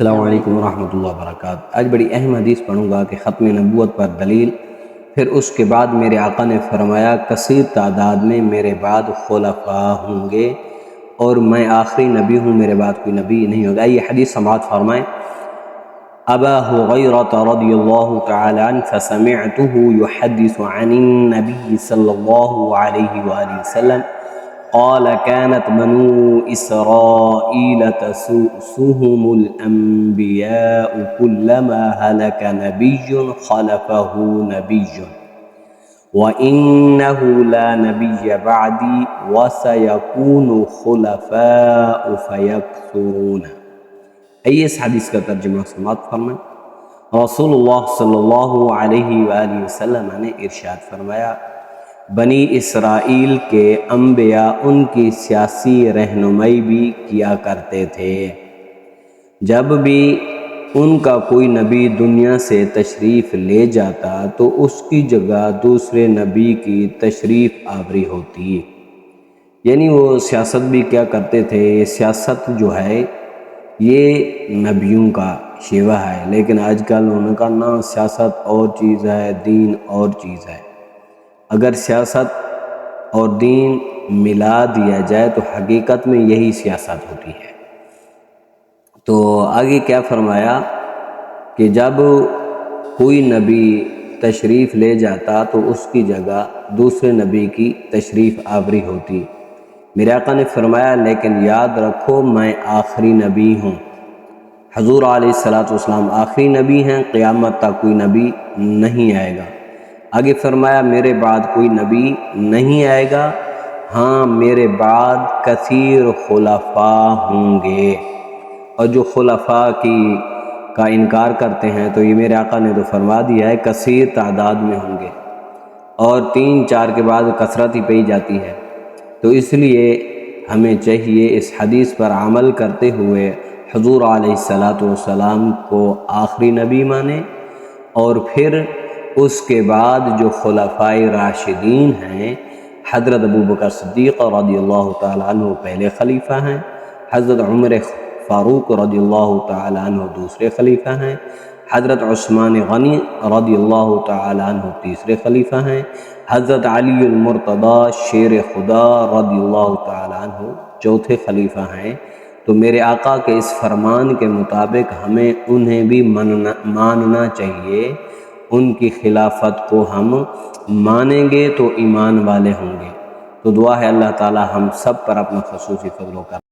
السلام علیکم ورحمۃ اللہ وبرکاتہ۔ آج بڑی اہم حدیث پڑھوں گا کہ ختم نبوت پر دلیل۔ پھر اس کے بعد میرے آقا نے فرمایا کثیر تعداد میں میرے بعد خلفاء ہوں گے اور میں آخری نبی ہوں، میرے بعد کوئی نبی نہیں ہوگا۔ یہ حدیث سماعت فرمائیں۔ ابا ہریرہ رضی اللہ تعالی عنہ فسمعته يحدث عن النبي صلی اللہ علیہ وآلہ وسلم قال كانت بنو إسرائيل تسوسهم الأنبياء كلما هلك نبي خلفه نبي وإنه لا نبي بعدي وسيكون خلفاء فيكثرون۔ اس حدیث کا ترجمہ سماعت فرمائیں۔ رسول اللہ صلی اللہ علیہ وآلہ وسلم نے ارشاد فرمایا بنی اسرائیل کے انبیاء ان کی سیاسی رہنمائی بھی کیا کرتے تھے۔ جب بھی ان کا کوئی نبی دنیا سے تشریف لے جاتا تو اس کی جگہ دوسرے نبی کی تشریف آوری ہوتی، یعنی وہ سیاست بھی کیا کرتے تھے۔ یہ سیاست جو ہے یہ نبیوں کا شیوہ ہے، لیکن آج کل ان کا نا سیاست اور چیز ہے، دین اور چیز ہے۔ اگر سیاست اور دین ملا دیا جائے تو حقیقت میں یہی سیاست ہوتی ہے۔ تو آگے کیا فرمایا کہ جب کوئی نبی تشریف لے جاتا تو اس کی جگہ دوسرے نبی کی تشریف آوری ہوتی۔ میرے آقا نے فرمایا لیکن یاد رکھو میں آخری نبی ہوں۔ حضور علیہ السلام آخری نبی ہیں، قیامت تک کوئی نبی نہیں آئے گا۔ آگے فرمایا میرے بعد کوئی نبی نہیں آئے گا، ہاں میرے بعد کثیر خلفاء ہوں گے۔ اور جو خلفاء کا انکار کرتے ہیں تو یہ میرے آقا نے تو فرما دیا ہے کثیر تعداد میں ہوں گے، اور 3-4 کے بعد کثرت ہی پئی جاتی ہے۔ تو اس لیے ہمیں چاہیے اس حدیث پر عمل کرتے ہوئے حضور علیہ السلام کو آخری نبی مانیں، اور پھر اس کے بعد جو خلفاء راشدین ہیں، حضرت ابوبکر صدیق رضی اللہ تعالیٰ عنہ پہلے خلیفہ ہیں، حضرت عمر فاروق رضی اللہ تعالیٰ عنہ دوسرے خلیفہ ہیں، حضرت عثمان غنی رضی اللہ تعالیٰ عنہ تیسرے خلیفہ ہیں، حضرت علی المرتضیٰ شیر خدا رضی اللہ تعالیٰ عنہ چوتھے خلیفہ ہیں۔ تو میرے آقا کے اس فرمان کے مطابق ہمیں انہیں بھی ماننا چاہیے، ان کی خلافت کو ہم مانیں گے تو ایمان والے ہوں گے۔ تو دعا ہے اللہ تعالی ہم سب پر اپنا خصوصی فضل و کرم